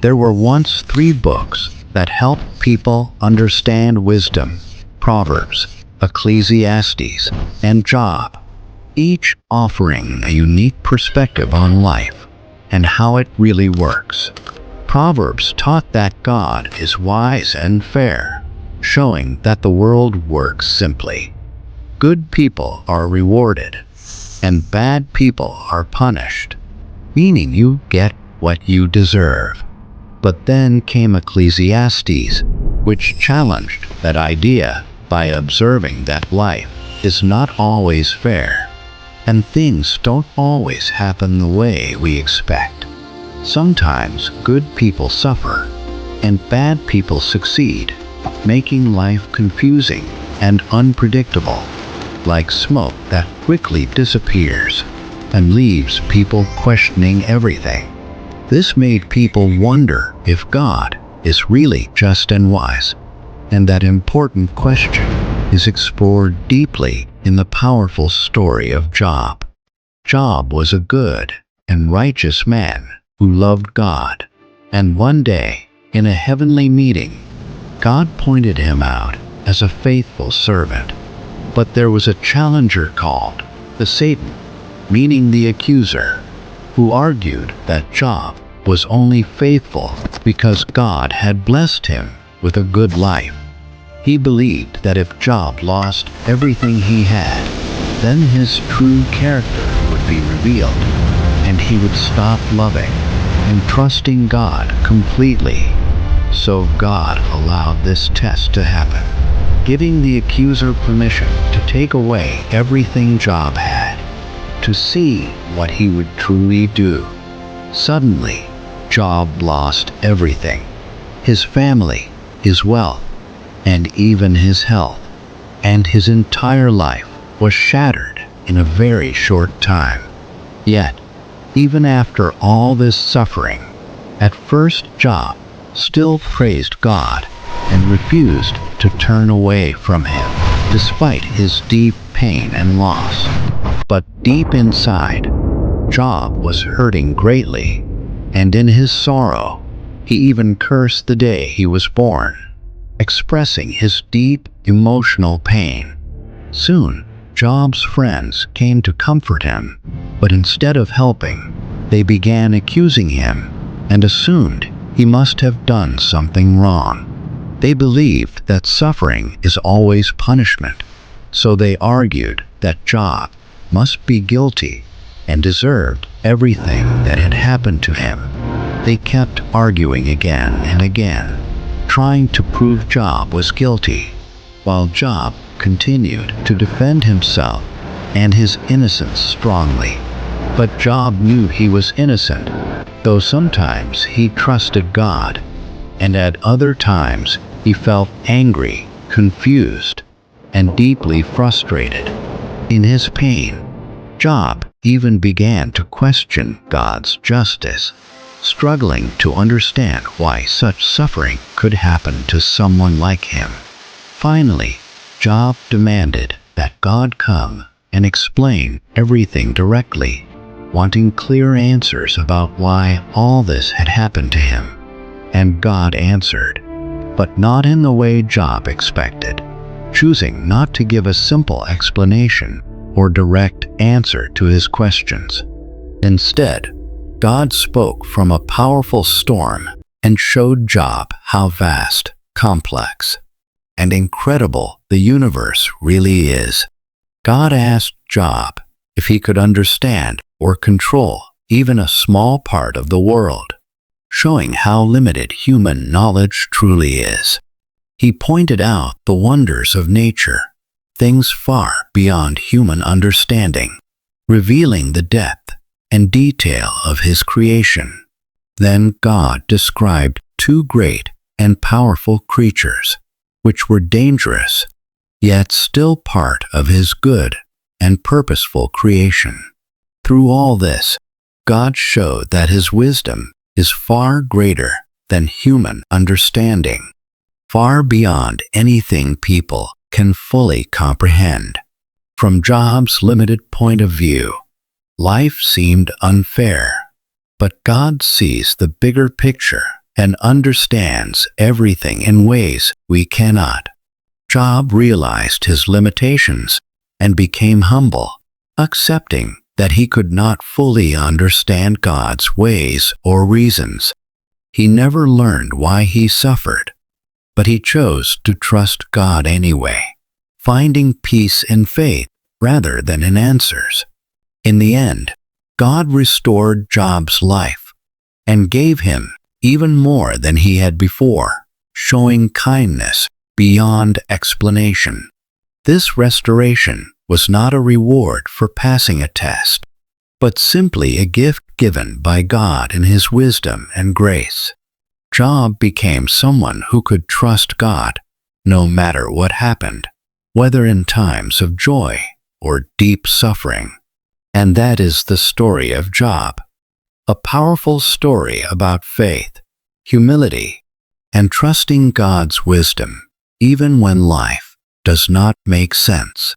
There were once 3 books that helped people understand wisdom: Proverbs, Ecclesiastes, and Job, each offering a unique perspective on life and how it really works. Proverbs taught that God is wise and fair, showing that the world works simply. Good people are rewarded, and bad people are punished, meaning you get what you deserve. But then came Ecclesiastes, which challenged that idea by observing that life is not always fair, and things don't always happen the way we expect. Sometimes good people suffer, and bad people succeed, making life confusing and unpredictable, like smoke that quickly disappears and leaves people questioning everything. This made people wonder if God is really just and wise, and that important question is explored deeply in the powerful story of Job. Job was a good and righteous man who loved God, and one day, in a heavenly meeting, God pointed him out as a faithful servant. But there was a challenger called the Satan, meaning the accuser, who argued that Job was only faithful because God had blessed him with a good life. He believed that if Job lost everything he had, then his true character would be revealed, and he would stop loving and trusting God completely. So God allowed this test to happen, giving the accuser permission to take away everything Job had, to see what he would truly do. Suddenly, Job lost everything: his family, his wealth, and even his health, and his entire life was shattered in a very short time. Yet, even after all this suffering, at first Job still praised God and refused to turn away from him, despite his deep pain and loss. But deep inside, Job was hurting greatly, and in his sorrow, he even cursed the day he was born, expressing his deep emotional pain. Soon, Job's friends came to comfort him, but instead of helping, they began accusing him and assumed he must have done something wrong. They believed that suffering is always punishment, so they argued that Job must be guilty and deserved everything that had happened to him. They kept arguing again and again, trying to prove Job was guilty, while Job continued to defend himself and his innocence strongly. But Job knew he was innocent, though sometimes he trusted God, and at other times he felt angry, confused, and deeply frustrated. In his pain, Job even began to question God's justice, struggling to understand why such suffering could happen to someone like him. Finally, Job demanded that God come and explain everything directly, wanting clear answers about why all this had happened to him. And God answered, but not in the way Job expected, choosing not to give a simple explanation or direct answer to his questions. Instead, God spoke from a powerful storm and showed Job how vast, complex, and incredible the universe really is. God asked Job if he could understand or control even a small part of the world, showing how limited human knowledge truly is. He pointed out the wonders of nature, things far beyond human understanding, revealing the depth and detail of his creation. Then God described 2 great and powerful creatures, which were dangerous, yet still part of his good and purposeful creation. Through all this, God showed that his wisdom is far greater than human understanding, far beyond anything people can fully comprehend. From Job's limited point of view, life seemed unfair, but God sees the bigger picture and understands everything in ways we cannot. Job realized his limitations and became humble, accepting that he could not fully understand God's ways or reasons. He never learned why he suffered, but he chose to trust God anyway, finding peace in faith rather than in answers. In the end, God restored Job's life and gave him even more than he had before, showing kindness beyond explanation. This restoration was not a reward for passing a test, but simply a gift given by God in His wisdom and grace. Job became someone who could trust God no matter what happened, whether in times of joy or deep suffering. And that is the story of Job, a powerful story about faith, humility, and trusting God's wisdom, even when life does not make sense.